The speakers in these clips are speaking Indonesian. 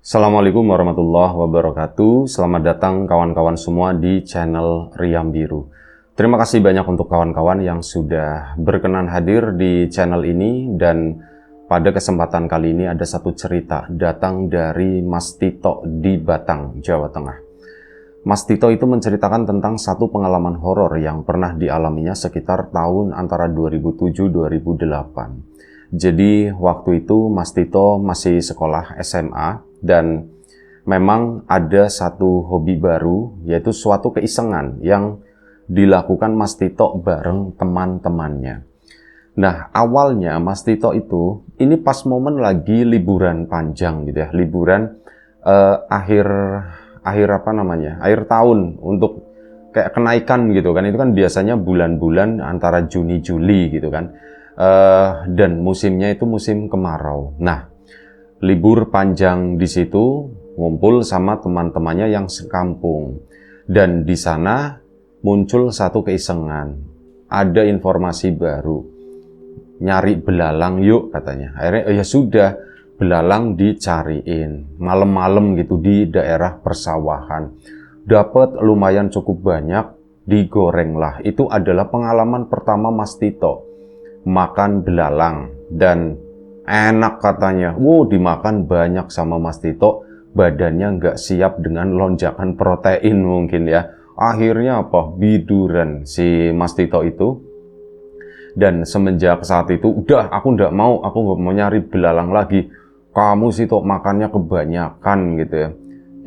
Assalamualaikum warahmatullahi wabarakatuh. Selamat datang kawan-kawan semua di channel Riam Biru. Terima kasih banyak untuk kawan-kawan yang sudah berkenan hadir di channel ini, dan pada kesempatan kali ini ada satu cerita datang dari Mas Tito di Batang, Jawa Tengah. Mas Tito itu menceritakan tentang satu pengalaman horor yang pernah dialaminya sekitar tahun antara 2007-2008. Jadi waktu itu Mas Tito masih sekolah SMA dan memang ada satu hobi baru, yaitu suatu keisengan yang dilakukan Mas Tito bareng teman-temannya. Nah, awalnya Mas Tito itu ini pas momen lagi liburan panjang gitu ya, liburan akhir tahun untuk kayak kenaikan gitu kan. Itu kan biasanya bulan-bulan antara Juni Juli gitu kan. Dan musimnya itu musim kemarau. Nah, libur panjang di situ, ngumpul sama teman-temannya yang sekampung. Dan di sana muncul satu keisengan. Ada informasi baru. Nyari belalang yuk katanya. Akhirnya ya sudah, belalang dicariin. Malam-malam gitu di daerah persawahan. Dapat lumayan cukup banyak, digoreng lah. Itu adalah pengalaman pertama Mas Tito makan belalang, dan enak katanya. Dimakan banyak sama Mas Tito, badannya nggak siap dengan lonjakan protein mungkin ya. Akhirnya apa? Biduran si Mas Tito itu. Dan semenjak saat itu, udah aku nggak mau nyari belalang lagi. Kamu sih Tok makannya kebanyakan gitu ya.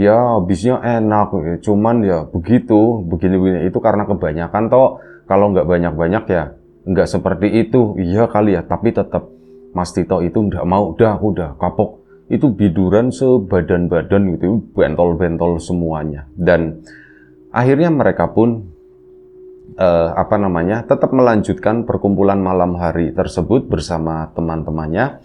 Ya habisnya enak, cuman ya begini. Itu karena kebanyakan Tok. Kalau nggak banyak-banyak ya nggak seperti itu. Iya kali ya, tapi tetap Mas Tito itu nggak mau. Aku udah kapok. Itu biduran sebadan-badan gitu, bentol-bentol semuanya. Dan akhirnya mereka pun tetap melanjutkan perkumpulan malam hari tersebut bersama teman-temannya.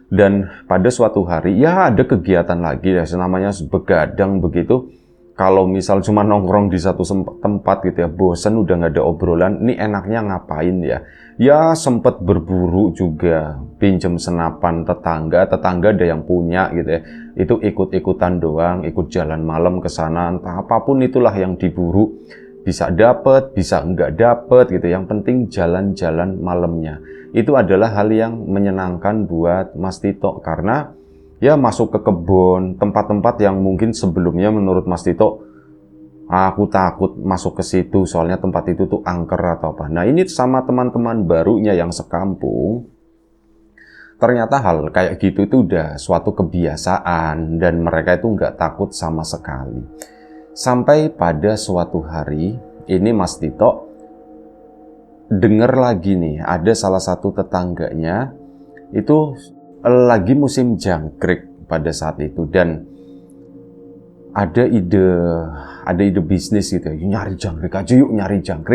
Dan pada suatu hari ya ada kegiatan lagi ya, namanya begadang begitu. Kalau misal cuma nongkrong di satu tempat gitu ya, bosen udah nggak ada obrolan, ini enaknya ngapain ya? Ya sempet berburu juga, pinjem senapan tetangga ada yang punya gitu ya. Itu ikut-ikutan doang, ikut jalan malam ke sana, entah apapun itulah yang diburu. Bisa dapet, bisa nggak dapet gitu. Yang penting jalan-jalan malamnya. Itu adalah hal yang menyenangkan buat Mas Tito, karena ya masuk ke kebun, tempat-tempat yang mungkin sebelumnya menurut Mas Tito, aku takut masuk ke situ, soalnya tempat itu tuh angker atau apa. Nah ini sama teman-teman barunya yang sekampung, ternyata hal kayak gitu itu udah suatu kebiasaan, dan mereka itu nggak takut sama sekali. Sampai pada suatu hari, ini Mas Tito denger lagi nih, ada salah satu tetangganya itu lagi musim jangkrik pada saat itu, dan ada ide bisnis gitu ya, nyari jangkrik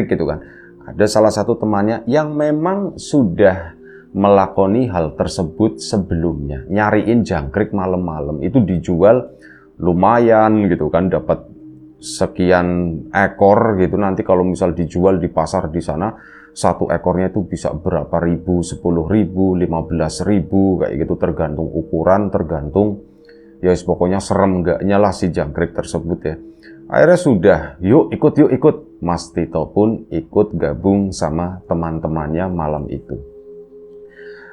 gitu kan. Ada salah satu temannya yang memang sudah melakoni hal tersebut sebelumnya, nyariin jangkrik malam-malam, itu dijual lumayan gitu kan, dapat sekian ekor gitu. Nanti kalau misal dijual di pasar di sana, satu ekornya itu bisa berapa ribu, 10.000, 15.000 kayak gitu, tergantung ukuran, tergantung ya pokoknya serem enggaknya lah si jangkrik tersebut ya. Akhirnya sudah, yuk ikut. Mas Tito pun ikut gabung sama teman-temannya malam itu.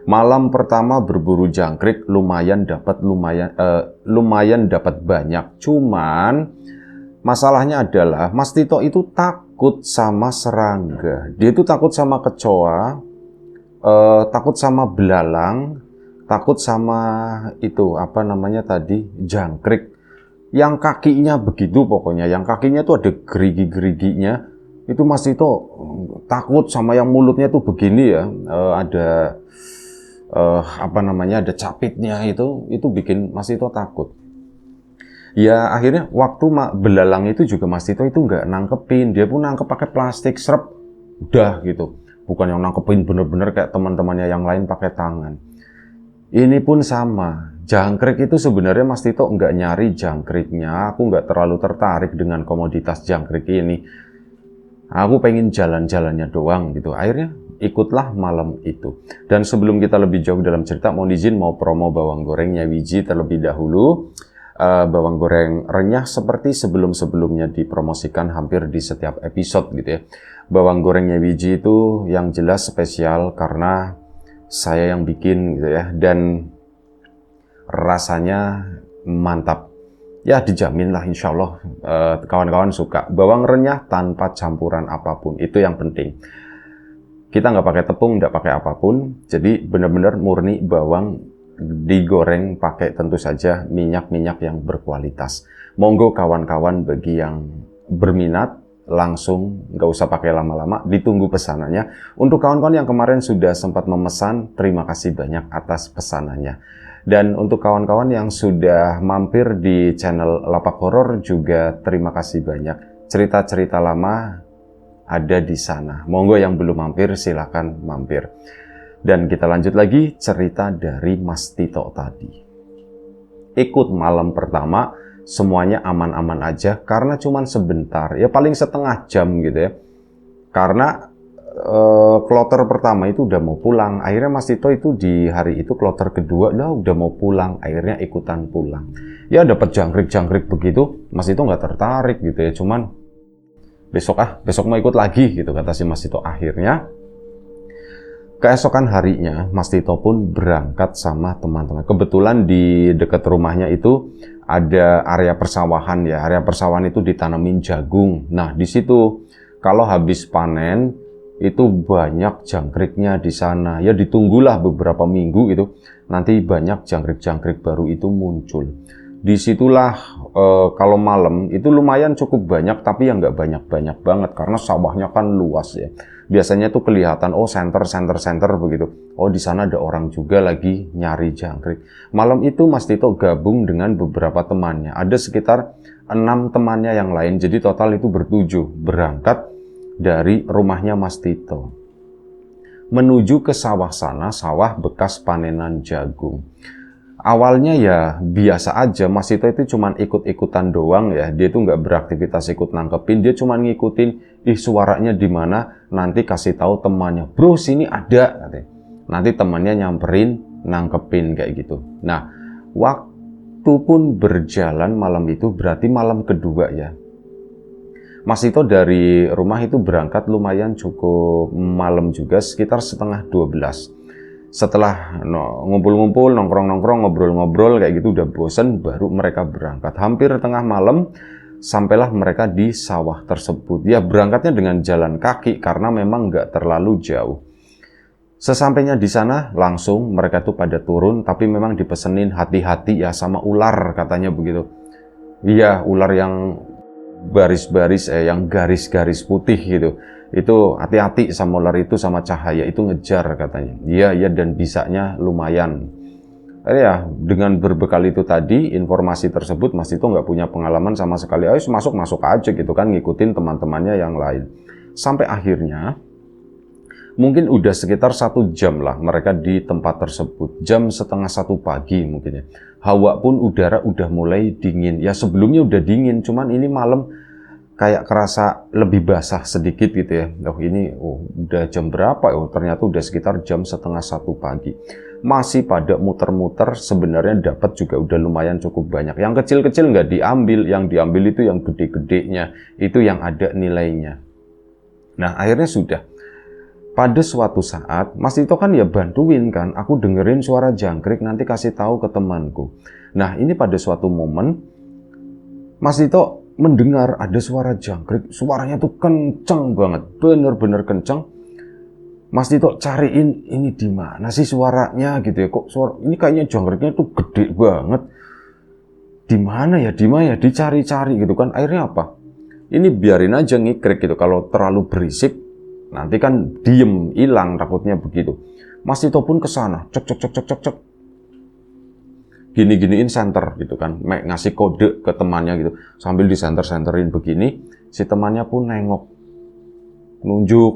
Malam pertama berburu jangkrik lumayan dapat banyak. Cuman masalahnya adalah Mas Tito itu takut sama serangga. Dia itu takut sama kecoa, takut sama belalang, takut sama itu jangkrik. Yang kakinya begitu pokoknya, yang kakinya tuh ada gerigi-geriginya. Itu Mas Tito takut sama yang mulutnya tuh begini ya, ada ada capitnya, itu bikin Mas Tito takut. Ya akhirnya waktu belalang itu juga Mas Tito itu nggak nangkepin, dia pun nangkep pakai plastik, serep, udah gitu. Bukan yang nangkepin bener-bener kayak teman-temannya yang lain pakai tangan. Ini pun sama, jangkrik itu sebenarnya Mas Tito nggak nyari jangkriknya, aku nggak terlalu tertarik dengan komoditas jangkrik ini. Aku pengen jalan-jalannya doang gitu. Akhirnya ikutlah malam itu. Dan sebelum kita lebih jauh dalam cerita, mohon izin mau promo bawang gorengnya Wiji terlebih dahulu. bawang goreng renyah seperti sebelum-sebelumnya dipromosikan hampir di setiap episode gitu ya. Bawang gorengnya Wiji itu yang jelas spesial karena saya yang bikin gitu ya, dan rasanya mantap. Ya dijamin lah insya Allah kawan-kawan suka. Bawang renyah tanpa campuran apapun, itu yang penting. Kita nggak pakai tepung, nggak pakai apapun. Jadi benar-benar murni bawang digoreng pakai tentu saja minyak-minyak yang berkualitas. Monggo kawan-kawan bagi yang berminat langsung, nggak usah pakai lama-lama, ditunggu pesanannya. Untuk kawan-kawan yang kemarin sudah sempat memesan, terima kasih banyak atas pesanannya. Dan untuk kawan-kawan yang sudah mampir di channel Lapak Horor juga terima kasih banyak. Cerita-cerita lama ada di sana. Monggo yang belum mampir silakan mampir. Dan kita lanjut lagi cerita dari Mas Tito tadi. Ikut malam pertama semuanya aman-aman aja karena cuman sebentar, ya paling setengah jam gitu ya. Karena kloter pertama itu udah mau pulang. Akhirnya Mas Tito itu di hari itu kloter kedua udah mau pulang. Akhirnya ikutan pulang. Ya dapat jangkrik-jangkrik begitu, Mas Tito nggak tertarik gitu ya. Cuman besok mau ikut lagi gitu kata si Mas Tito. Akhirnya keesokan harinya Mas Tito pun berangkat sama teman-teman. Kebetulan di dekat rumahnya itu ada area persawahan ya. Area persawahan itu ditanamin jagung. Nah di situ kalau habis panen itu banyak jangkriknya di sana. Ya ditunggulah beberapa minggu gitu. Nanti banyak jangkrik-jangkrik baru itu muncul. Disitulah kalau malam itu lumayan cukup banyak, tapi yang nggak banyak-banyak banget karena sawahnya kan luas ya. Biasanya tuh kelihatan center begitu. Oh di sana ada orang juga lagi nyari jangkrik. Malam itu Mas Tito gabung dengan beberapa temannya. Ada sekitar 6 temannya yang lain. Jadi total itu ber-7 berangkat dari rumahnya Mas Tito menuju ke sawah sana, sawah bekas panenan jagung. Awalnya ya biasa aja, Mas Tito itu cuman ikut-ikutan doang ya. Dia itu nggak beraktivitas ikut nangkepin, dia cuman ngikutin, suaranya di mana, nanti kasih tahu temannya, bro sini ada, katanya. Nanti temannya nyamperin, nangkepin kayak gitu. Nah, waktu pun berjalan malam itu, berarti malam kedua ya. Mas Tito dari rumah itu berangkat lumayan cukup malam juga, sekitar setengah 12. Setelah ngumpul-ngumpul, nongkrong-nongkrong, ngobrol-ngobrol kayak gitu udah bosen, baru mereka berangkat. Hampir tengah malam sampailah mereka di sawah tersebut. Ya berangkatnya dengan jalan kaki karena memang nggak terlalu jauh. Sesampainya di sana langsung mereka tuh pada turun, tapi memang dipesenin hati-hati ya sama ular katanya begitu. Iya ular yang baris-baris yang garis-garis putih gitu. Itu hati-hati sama ular itu, sama cahaya itu ngejar katanya. Iya dan bisanya lumayan. Ya dengan berbekal itu tadi informasi tersebut Mas Tito nggak punya pengalaman sama sekali. Ayo masuk aja gitu kan, ngikutin teman-temannya yang lain. Sampai akhirnya mungkin udah sekitar 1 jam lah mereka di tempat tersebut. Jam setengah 1 pagi mungkin ya. Hawa pun udara udah mulai dingin. Ya sebelumnya udah dingin, cuman ini malam kayak kerasa lebih basah sedikit gitu ya. Ini udah jam berapa? Ternyata udah sekitar jam setengah 1 pagi. Masih pada muter-muter, sebenarnya dapat juga udah lumayan cukup banyak. Yang kecil-kecil nggak diambil, yang diambil itu yang gede-gedenya, itu yang ada nilainya. Nah akhirnya sudah. Pada suatu saat, Mas Tito kan ya bantuin kan, aku dengerin suara jangkrik, nanti kasih tahu ke temanku. Nah ini pada suatu momen, Mas Tito mendengar ada suara jangkrik, suaranya tuh kenceng banget, bener-bener kenceng. Mas Tito cariin ini di mana sih suaranya gitu ya, kok suara ini kayaknya jangkriknya tuh gede banget. Di mana ya, dicari-cari gitu kan. Akhirnya apa? Ini biarin aja ngikrik gitu, kalau terlalu berisik nanti kan diem, hilang takutnya begitu. Mas Tito pun ke sana, cek. Gini-giniin center gitu kan, ngasih kode ke temannya gitu. Sambil di senterin begini, si temannya pun nengok, nunjuk,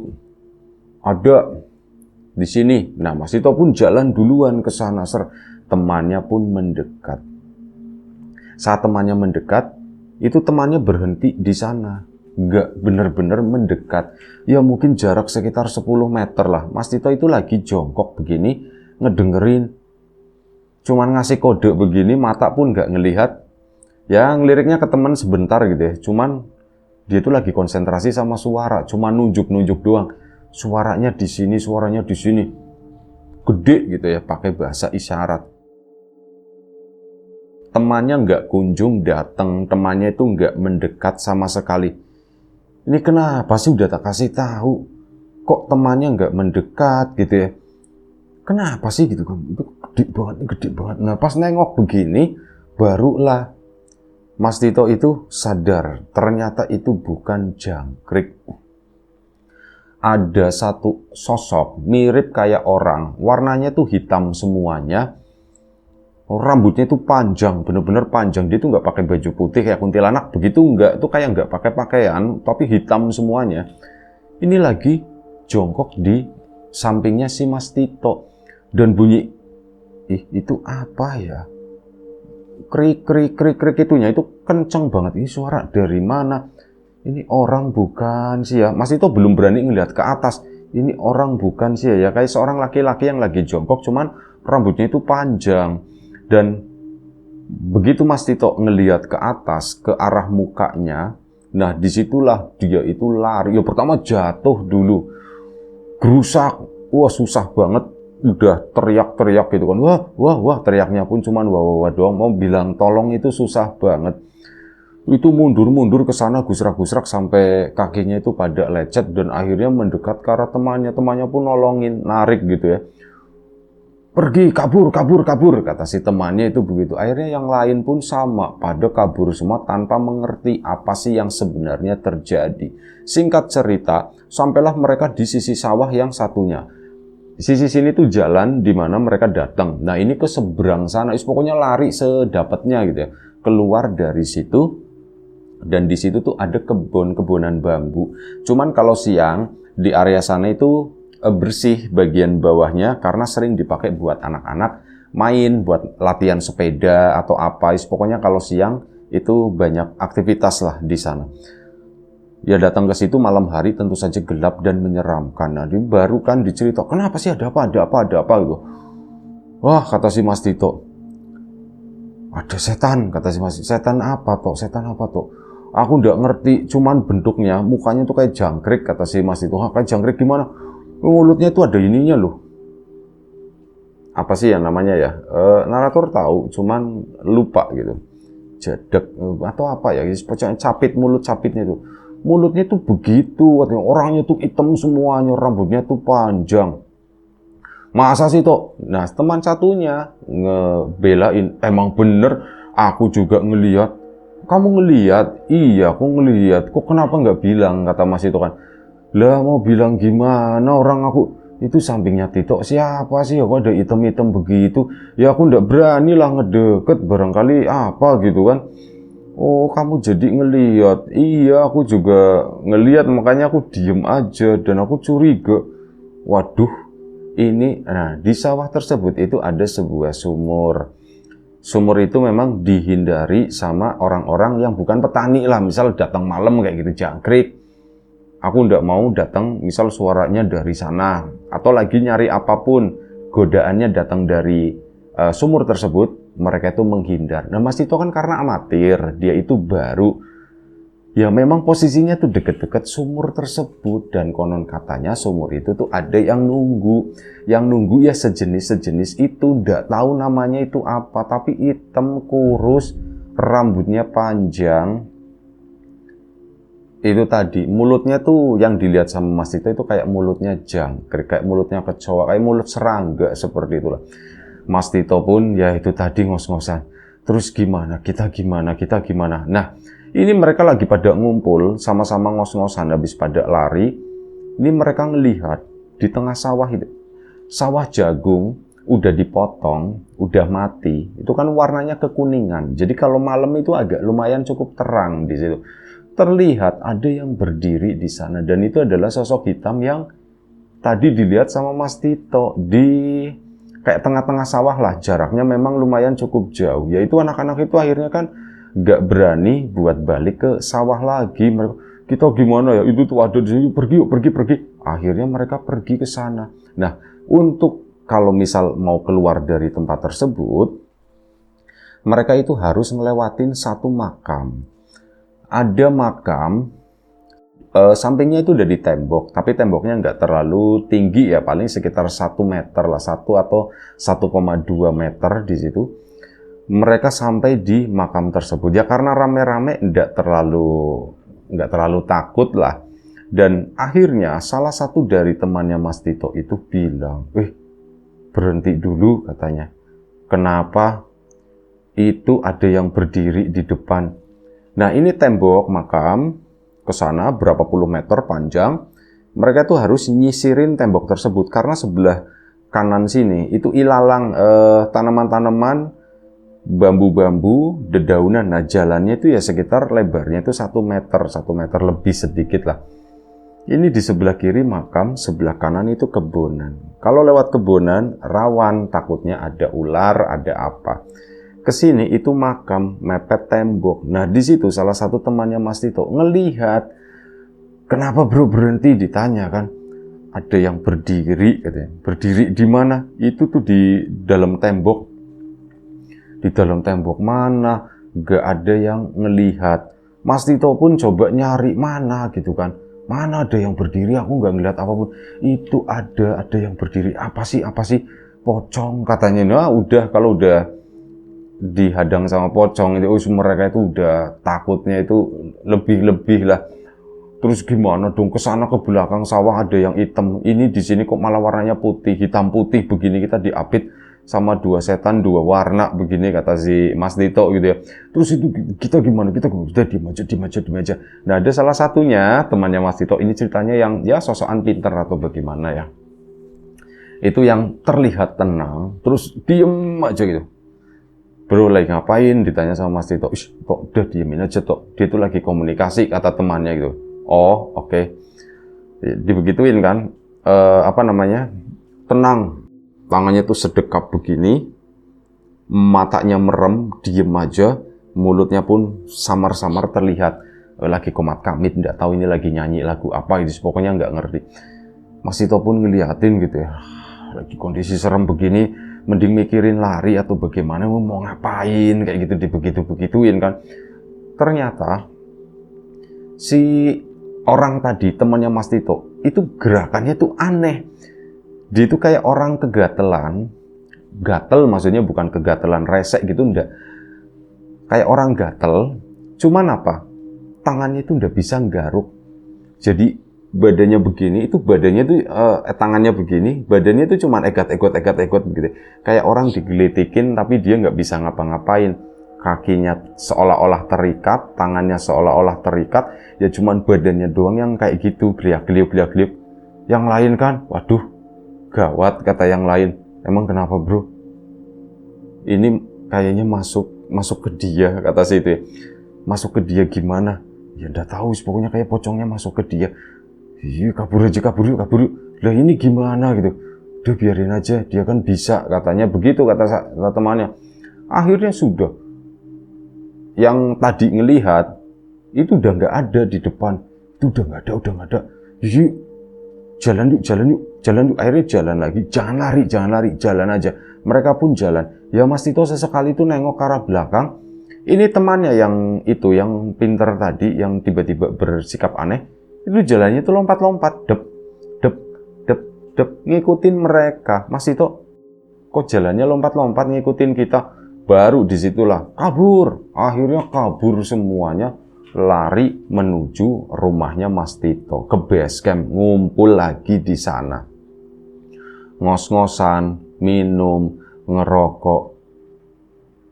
ada di sini. Nah, Mas Tito pun jalan duluan ke sana, temannya pun mendekat. Saat temannya mendekat, itu temannya berhenti di sana. Nggak bener-bener mendekat. Ya mungkin jarak sekitar 10 meter lah. Mas Tito itu lagi jongkok begini, ngedengerin. Cuman ngasih kode begini, mata pun nggak ngelihat. Ya ngeliriknya ke teman sebentar gitu ya, cuman dia tuh lagi konsentrasi sama suara, cuma nunjuk-nunjuk doang. Suaranya di sini, suaranya di sini. Gede gitu ya, pakai bahasa isyarat. Temannya nggak kunjung datang, temannya itu nggak mendekat sama sekali. Ini kenapa sih, udah tak kasih tahu, kok temannya nggak mendekat gitu ya? Kenapa sih gitu kan? Itu gede banget, gede banget. Nah pas nengok begini, barulah Mas Tito itu sadar, ternyata itu bukan jangkrik. Ada satu sosok mirip kayak orang, warnanya tuh hitam semuanya, rambutnya itu panjang, bener-bener panjang. Dia tuh nggak pakai baju putih kayak kuntilanak begitu, nggak, tuh kayak nggak pakai pakaian, tapi hitam semuanya. Ini lagi jongkok di sampingnya si Mas Tito dan bunyi, itu apa ya? Krik krik krik krik itunya itu kenceng banget. Ini suara dari mana? Ini orang bukan sih ya? Mas Tito belum berani ngelihat ke atas. Ini orang bukan sih ya? Kayak seorang laki-laki yang lagi jongkok, cuman rambutnya itu panjang. Dan begitu Mas Tito ngelihat ke atas, ke arah mukanya, nah disitulah dia itu lari. Ya pertama jatuh dulu, gerusak, wah susah banget. Udah teriak-teriak gitu kan, wah, teriaknya pun cuman wah doang, mau bilang tolong itu susah banget. Itu mundur-mundur ke sana, gusrak-gusrak sampai kakinya itu pada lecet dan akhirnya mendekat ke arah temannya. Temannya pun nolongin, narik gitu ya. Pergi, kabur, kata si temannya itu begitu. Akhirnya yang lain pun sama, pada kabur semua tanpa mengerti apa sih yang sebenarnya terjadi. Singkat cerita, sampailah mereka di sisi sawah yang satunya. Sisi sini tuh jalan di mana mereka datang. Nah ini ke seberang sana, pokoknya lari sedapatnya gitu ya. Keluar dari situ, dan di situ tuh ada kebun-kebunan bambu. Cuman kalau siang di area sana itu bersih bagian bawahnya karena sering dipakai buat anak-anak main, buat latihan sepeda atau apa. Pokoknya kalau siang itu banyak aktivitas lah di sana. Ya datang ke situ malam hari tentu saja gelap dan menyeramkan. Nah, baru kan dicerita, kenapa sih ada apa gitu. Wah, kata si Mas Tito, ada setan, kata si Mas. Setan apa toh? Aku nggak ngerti, cuman bentuknya, mukanya tuh kayak jangkrik, kata si Mas Tito. Kayak jangkrik gimana? Mulutnya tuh ada ininya loh. Apa sih yang namanya ya? Narator tahu, cuman lupa gitu. Jadek atau apa ya? Pokoknya capit, mulut capitnya tuh. Mulutnya tuh begitu, orangnya tuh hitam semuanya, rambutnya tuh panjang. Masa sih toh? Nah teman satunya ngebelain, emang bener, aku juga ngelihat. Kamu ngelihat? Iya, aku ngelihat. Kok kenapa nggak bilang? Kata Mas itu kan. Lah mau bilang gimana, orang aku itu sampingnya Tito siapa sih? Kok ada hitam-hitam begitu? Ya aku nggak berani lah ngedeket, barangkali apa gitu kan. Oh, kamu jadi ngelihat? Iya, aku juga ngelihat, makanya aku diem aja dan aku curiga. Waduh, ini, nah di sawah tersebut itu ada sebuah sumur. Sumur itu memang dihindari sama orang-orang yang bukan petani lah. Misal datang malam kayak gitu, jangkrik. Aku nggak mau datang, misal suaranya dari sana. Atau lagi nyari apapun, godaannya datang dari sumur tersebut, mereka itu menghindar. Nah Mas Tito kan karena amatir, dia itu baru, ya memang posisinya tuh deket-deket sumur tersebut. Dan konon katanya sumur itu tuh ada yang nunggu. Yang nunggu ya sejenis-sejenis itu, nggak tahu namanya itu apa, tapi hitam, kurus, rambutnya panjang. Itu tadi, mulutnya tuh yang dilihat sama Mas Tito itu kayak mulutnya jangkrik, kayak mulutnya kecoa, kayak mulut serangga, seperti itulah. Mas Tito pun ya itu tadi ngos-ngosan. Terus gimana? Kita gimana? Nah, ini mereka lagi pada ngumpul, sama-sama ngos-ngosan, habis pada lari. Ini mereka ngelihat di tengah sawah itu, sawah jagung udah dipotong, udah mati. Itu kan warnanya kekuningan. Jadi kalau malam itu agak lumayan cukup terang di situ. Terlihat ada yang berdiri di sana, dan itu adalah sosok hitam yang tadi dilihat sama Mas Tito di kayak tengah-tengah sawah lah, jaraknya memang lumayan cukup jauh. Yaitu anak-anak itu akhirnya kan nggak berani buat balik ke sawah lagi. Mereka, kita gimana ya? Itu tuh ada di sini, pergi. Akhirnya mereka pergi ke sana. Nah, untuk kalau misal mau keluar dari tempat tersebut, mereka itu harus ngelewatin satu makam. Ada makam, sampingnya itu udah di tembok, tapi temboknya nggak terlalu tinggi ya, paling sekitar 1 meter lah, 1 atau 1,2 meter di situ. Mereka sampai di makam tersebut ya, karena rame-rame nggak terlalu takut lah. Dan akhirnya salah satu dari temannya Mas Tito itu bilang, berhenti dulu katanya. Kenapa? Itu ada yang berdiri di depan. Nah, ini tembok makam ke sana berapa puluh meter panjang. Mereka tuh harus nyisirin tembok tersebut karena sebelah kanan sini itu ilalang tanaman-tanaman, bambu-bambu, dedaunan. Nah, jalannya itu ya sekitar lebarnya itu 1 meter lebih sedikit lah. Ini di sebelah kiri makam, sebelah kanan itu kebonan. Kalau lewat kebonan rawan, takutnya ada ular, ada apa. Kesini itu makam, mepet tembok. Nah, di situ salah satu temannya Mas Tito ngelihat, kenapa bro berhenti, ditanya kan. Ada yang berdiri katanya. Berdiri di mana? Itu tuh di dalam tembok. Di dalam tembok mana? Gak ada yang ngelihat. Mas Tito pun coba nyari mana gitu kan. Mana ada yang berdiri, aku nggak ngeliat apapun. Itu ada yang berdiri. Apa sih? Pocong katanya. Nah, udah kalau udah dihadang sama pocong itu, mereka itu udah takutnya itu lebih lah. Terus gimana dong, ke sana ke belakang sawah ada yang hitam. Ini di sini kok malah warnanya putih, hitam putih begini, kita diapit sama 2 setan 2 warna begini, kata si Mas Tito gitu ya. Terus itu kita gimana? Kita udah diem aja. Nah, ada salah satunya temannya Mas Tito, ini ceritanya yang ya sosokan pinter atau bagaimana ya. Itu yang terlihat tenang, terus diem aja gitu. Bro, lagi ngapain? Ditanya sama Mas Tito. Kok udah diemin aja toh? Dia itu lagi komunikasi, kata temannya gitu. Oh, oke. Dibegituin kan, tenang. Tangannya tuh sedekap begini, matanya merem, diem aja, mulutnya pun samar-samar terlihat lagi komat kamit, nggak tahu ini lagi nyanyi lagu apa, gitu. Pokoknya nggak ngerti. Mas Tito pun ngeliatin gitu ya, lagi kondisi serem begini, mending mikirin lari atau bagaimana, mau ngapain, kayak gitu, dibegitu-begituin kan. Ternyata si orang tadi, temannya Mas Tito, itu gerakannya tuh aneh. Dia itu kayak orang kegatelan. Gatel maksudnya bukan kegatelan resek gitu, enggak. Kayak orang gatel, cuman apa? Tangannya itu udah bisa nggaruk. Jadi badannya begini, itu badannya tuh tangannya begini, badannya itu cuman egot begitu. Kayak orang digelitikin tapi dia nggak bisa ngapa-ngapain. Kakinya seolah-olah terikat, tangannya seolah-olah terikat, ya cuman badannya doang yang kayak gitu, geliak-geliuk. Yang lain kan, waduh, gawat, kata yang lain. Emang kenapa bro? Ini kayaknya masuk ke dia, kata si itu. Masuk ke dia gimana? Ya udah tahu, pokoknya kayak pocongnya masuk ke dia. Iya, kabur yuk. Lah ini gimana gitu? Udah biarin aja, dia kan bisa, katanya begitu, kata temannya. Akhirnya sudah. Yang tadi ngelihat itu udah nggak ada di depan. Itu udah nggak ada. Yuk, jalan yuk. Akhirnya jalan lagi. Jangan lari, jalan aja. Mereka pun jalan. Ya Mas Tito sesekali itu nengok ke arah belakang. Ini temannya yang pinter tadi, yang tiba-tiba bersikap aneh, itu jalannya itu lompat-lompat, dep, ngikutin mereka. Mas Tito, kok jalannya lompat-lompat ngikutin kita? Baru disitulah kabur. Akhirnya kabur semuanya, lari menuju rumahnya Mas Tito, ke base camp, ngumpul lagi di sana. Ngos-ngosan, minum, ngerokok.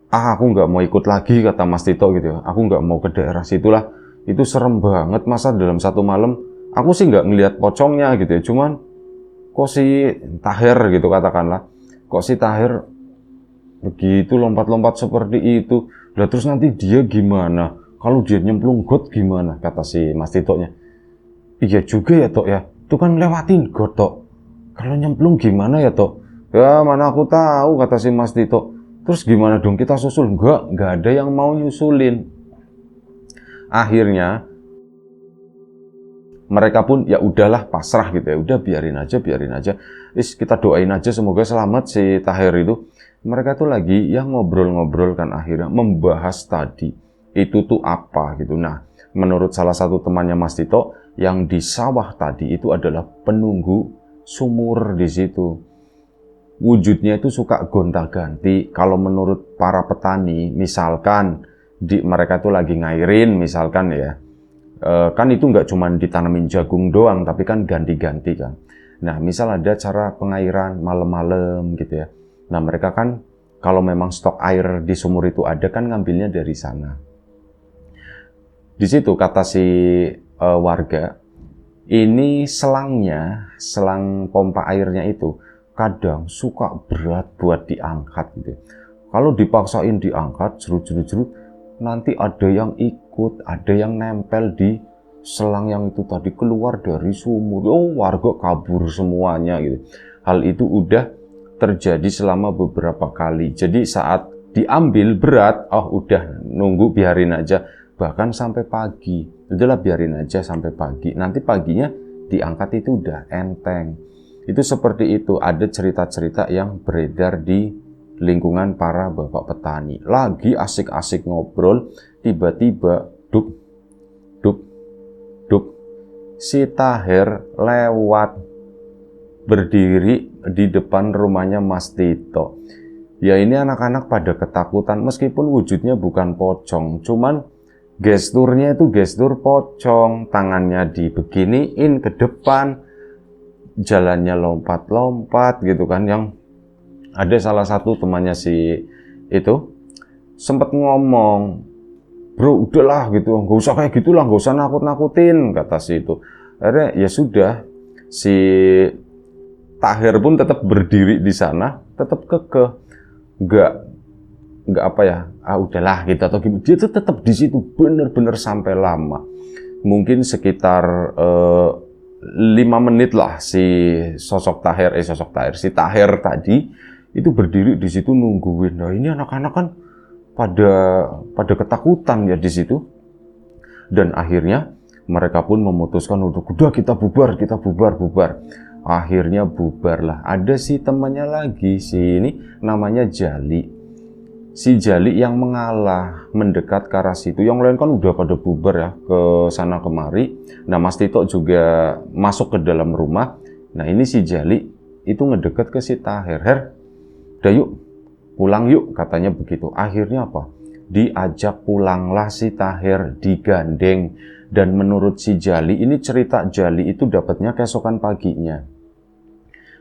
Aku nggak mau ikut lagi, kata Mas Tito gitu ya. Aku nggak mau ke daerah situlah. Itu serem banget, masa dalam satu malam. Aku sih nggak ngelihat pocongnya gitu ya. Cuman kok si Tahir gitu katakanlah. Kok si Tahir begitu lompat-lompat seperti itu. Lah terus nanti dia gimana? Kalau dia nyemplung got gimana? Kata si Mas Tito-nya. Iya juga ya Tok ya. Itu kan lewatin got Tok. Kalau nyemplung gimana ya Tok? Ya mana aku tahu, kata si Mas Tito. Terus gimana dong, kita susul? Enggak ada yang mau nyusulin. Akhirnya mereka pun ya udahlah, pasrah gitu ya. Udah biarin aja. Kita doain aja semoga selamat si Tahir itu. mereka tuh lagi ya ngobrol-ngobrol kan, akhirnya membahas tadi itu tuh apa gitu. Nah, menurut salah satu temannya Mas Tito, yang di sawah tadi itu adalah penunggu sumur di situ. Wujudnya itu suka gonta-ganti. Kalau menurut para petani, misalkan mereka tuh lagi ngairin, misalkan ya, kan itu nggak cuma ditanamin jagung doang, tapi kan ganti-ganti kan. Nah, misal ada cara pengairan malam-malam gitu ya. Nah, mereka kan kalau memang stok air di sumur itu ada kan ngambilnya dari sana. Di situ kata si warga, ini selangnya, selang pompa airnya itu kadang suka berat buat diangkat gitu. Kalau dipaksain diangkat, jerut-jerut, nanti ada yang ikut, ada yang nempel di selang yang itu tadi keluar dari sumur. Oh, warga kabur semuanya gitu. Hal itu udah terjadi selama beberapa kali. Jadi saat diambil berat, oh udah nunggu biarin aja. Bahkan sampai pagi. Udahlah biarin aja sampai pagi. Nanti paginya diangkat itu udah enteng. Itu seperti itu. Ada cerita-cerita yang beredar di lingkungan para bapak petani. Lagi asik-asik ngobrol, tiba-tiba duk, duk, duk. Si Taher lewat berdiri di depan rumahnya Mas Tito. Ya ini anak-anak pada ketakutan meskipun wujudnya bukan pocong, cuman gesturnya itu gestur pocong, tangannya dibeginiin ke depan, jalannya lompat-lompat gitu kan. Yang ada salah satu temannya si itu sempat ngomong, bro udahlah gitu, nggak usah kayak gitulah, nggak usah nakut-nakutin, kata si itu. Akhirnya ya sudah, si Taher pun tetap berdiri di sana, tetap kekeh, nggak apa ya, udahlah gitu atau gimana. Dia tuh tetap di situ bener-bener sampai lama, mungkin sekitar 5 menit lah si si Taher tadi itu berdiri di situ nungguin. Nah ini anak-anak kan pada ketakutan ya di situ, dan akhirnya mereka pun memutuskan untuk udah kita bubar. Akhirnya bubarlah. Ada si temannya lagi, si ini namanya Jali. Si Jali yang mengalah, mendekat ke arah situ. Yang lain kan udah pada bubar ya, ke sana kemari. Nah, Mas Tito juga masuk ke dalam rumah. Nah, ini si Jali itu ngedeket ke si Taher. Her, udah yuk, pulang yuk, katanya begitu. Akhirnya apa? Diajak pulanglah si Taher, digandeng. Dan menurut si Jali, ini cerita Jali itu dapatnya keesokan paginya.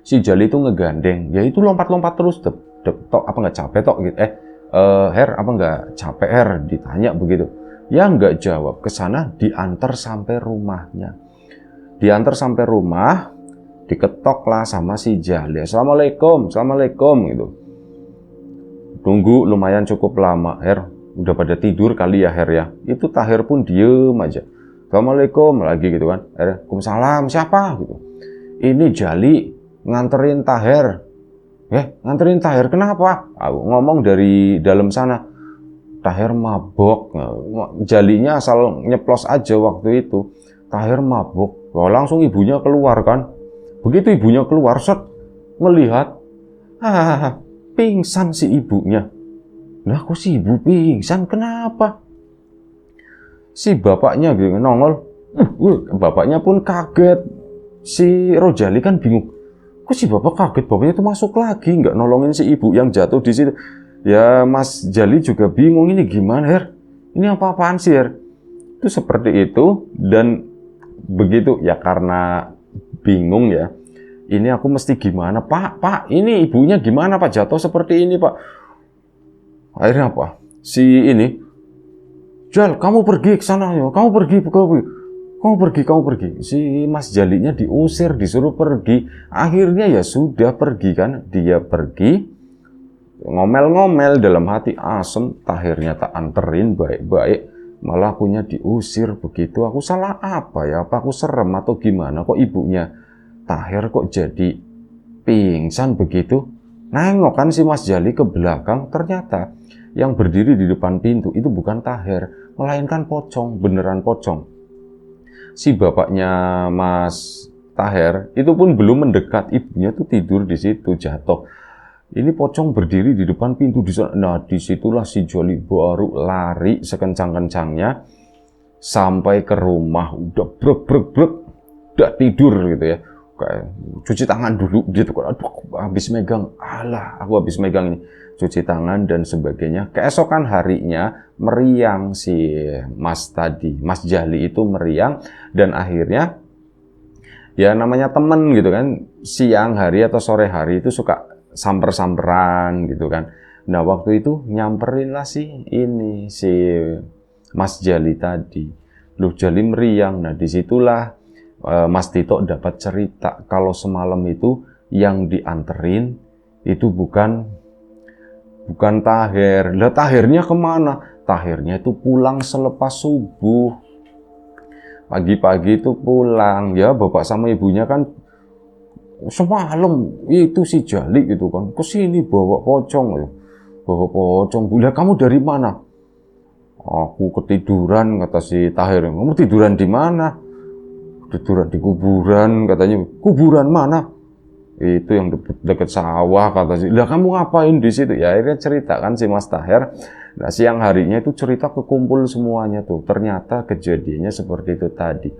Si Jali itu ngegandeng, ya itu lompat-lompat terus, tok apa nggak capek tok gitu. Her, apa nggak capek Her? Ditanya begitu. Ya nggak jawab. Kesana diantar sampai rumahnya. Diantar sampai rumah, diketok lah sama si Jali. Assalamualaikum gitu. Tunggu lumayan cukup lama. Her, udah pada tidur kali ya Her ya. Itu Taher pun diem aja. Assalamualaikum lagi gitu kan. Waalaikumsalam, siapa gitu. Ini Jali nganterin Taher. Nganterin Taher kenapa? Ngomong dari dalam sana. Taher mabok. Jalinya asal nyeplos aja waktu itu. Taher mabok. Langsung ibunya keluar kan. Begitu ibunya keluar, set, melihat, pingsan si ibunya. Nah, kok si ibu pingsan? Kenapa? Si bapaknya gitu nongol. Bapaknya pun kaget. Si Rojali kan bingung. Kok si bapak kaget? Bapaknya tuh masuk lagi, nggak nolongin si ibu yang jatuh di situ. Ya Mas Jali juga bingung, ini gimana Her? Ini apa-apaan sih Her? Itu seperti itu. Dan begitu ya, karena bingung ya. Ini aku mesti gimana? Pak, ini ibunya gimana Pak? Jatuh seperti ini Pak. Akhirnya apa? Si ini, Jal, kamu pergi ke sana ya. Kamu pergi. Si Mas Jalinya diusir, disuruh pergi. Akhirnya ya sudah pergi kan. Dia pergi, ngomel-ngomel dalam hati, asem. Tahernya tak anterin baik-baik. Malah akunya diusir begitu. Aku salah apa ya? Apa aku serem atau gimana? Kok ibunya Taher kok jadi pingsan begitu? Nengok kan si Mas Jali ke belakang, ternyata yang berdiri di depan pintu itu bukan Taher, melainkan pocong, beneran pocong. Si bapaknya Mas Taher itu pun belum mendekat, ibunya tuh tidur di situ, jatuh. Ini pocong berdiri di depan pintu di sana. Nah, disitulah si Jali baru lari sekencang-kencangnya sampai ke rumah. Udah brek, udah tidur gitu ya. Kayak cuci tangan dulu gitu kan. Aduh, habis megang. Alah, aku habis megang ini. Cuci tangan dan sebagainya. Keesokan harinya meriang si Mas tadi. Mas Jali itu meriang dan akhirnya ya namanya temen gitu kan. Siang hari atau sore hari itu suka samper-samperan gitu kan. Nah, waktu itu nyamperin lah si Mas Jali tadi. Loh, Jali meriang. Nah, disitulah Mas Tito dapat cerita kalau semalam itu yang dianterin itu bukan Taher. Lah, Tahernya kemana? Tahernya itu pulang selepas subuh. Pagi-pagi itu pulang. Ya, bapak sama ibunya kan semalam itu si Jali gitu kan kesini bawa pocong ya. Bawa pocong. Bila kamu dari mana? Aku ketiduran, kata si Tahir. Kamu tiduran di mana? Tiduran di kuburan, katanya. Kuburan mana? Itu yang dekat sawah, kata si. Lah kamu ngapain di situ? Ya akhirnya cerita kan si Mas Tahir. Nah, siang harinya itu cerita kekumpul semuanya tuh. Ternyata kejadiannya seperti itu tadi.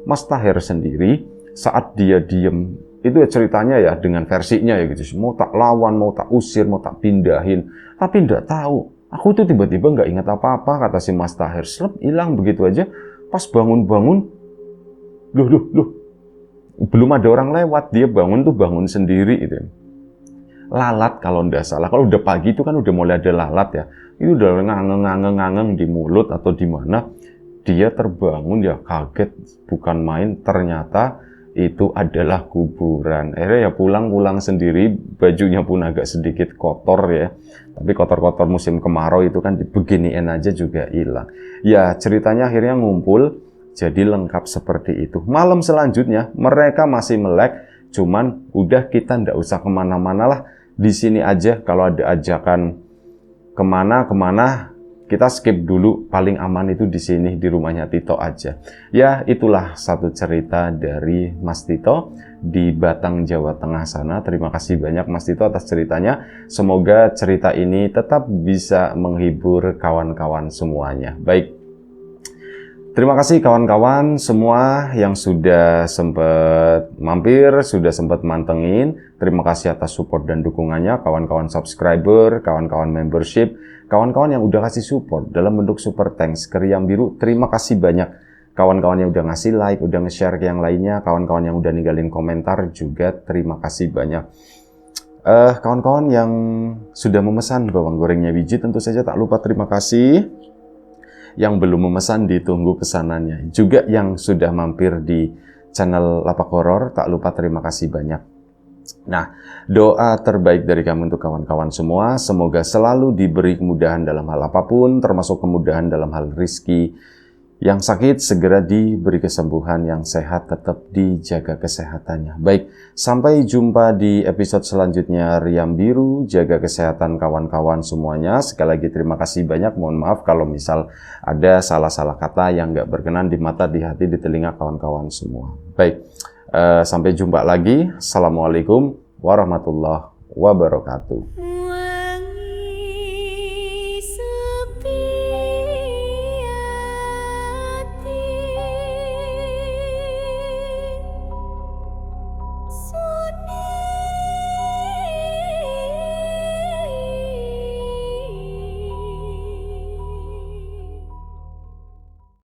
Mas Tahir sendiri saat dia diem itu ya ceritanya ya dengan versinya ya gitu. Mau tak lawan, mau tak usir, mau tak pindahin. Tapi enggak tahu. Aku tuh tiba-tiba nggak ingat apa-apa, kata si Mas Tahir. Selep, hilang begitu aja. Pas bangun-bangun, loh. Belum ada orang lewat. Dia bangun tuh bangun sendiri gitu. Lalat kalau nggak salah. Kalau udah pagi itu kan udah mulai ada lalat ya. Itu udah ngangeng di mulut atau di mana. Dia terbangun ya kaget. Bukan main, ternyata itu adalah kuburan. Akhirnya ya pulang sendiri, bajunya pun agak sedikit kotor ya. Tapi kotor-kotor musim kemarau itu kan beginian aja juga hilang. Ya ceritanya akhirnya ngumpul, jadi lengkap seperti itu. Malam selanjutnya mereka masih melek, cuman udah kita ndak usah kemana-mana lah. Di sini aja kalau ada ajakan kemana, kita skip dulu, paling aman itu di sini di rumahnya Tito aja. Ya, itulah satu cerita dari Mas Tito di Batang, Jawa Tengah sana. Terima kasih banyak Mas Tito atas ceritanya. Semoga cerita ini tetap bisa menghibur kawan-kawan semuanya. Baik. Terima kasih kawan-kawan semua yang sudah sempat mampir, sudah sempat mantengin. Terima kasih atas support dan dukungannya, kawan-kawan subscriber, kawan-kawan membership, kawan-kawan yang udah kasih support dalam bentuk super thanks ke Riam Biru. Terima kasih banyak. Kawan-kawan yang udah ngasih like, udah nge-share ke yang lainnya, kawan-kawan yang udah ninggalin komentar juga terima kasih banyak. Kawan-kawan yang sudah memesan bawang gorengnya Wiji tentu saja tak lupa terima kasih. Yang belum memesan ditunggu pesanannya. Juga yang sudah mampir di channel Lapak Horor, tak lupa terima kasih banyak. Nah, doa terbaik dari kami untuk kawan-kawan semua, semoga selalu diberi kemudahan dalam hal apapun, termasuk kemudahan dalam hal rizki. Yang sakit segera diberi kesembuhan, yang sehat tetap dijaga kesehatannya. Baik, sampai jumpa di episode selanjutnya Riam Biru. Jaga kesehatan kawan-kawan semuanya. Sekali lagi terima kasih banyak. Mohon maaf kalau misal ada salah-salah kata yang nggak berkenan di mata, di hati, di telinga kawan-kawan semua. Baik, sampai jumpa lagi. Assalamualaikum warahmatullahi wabarakatuh.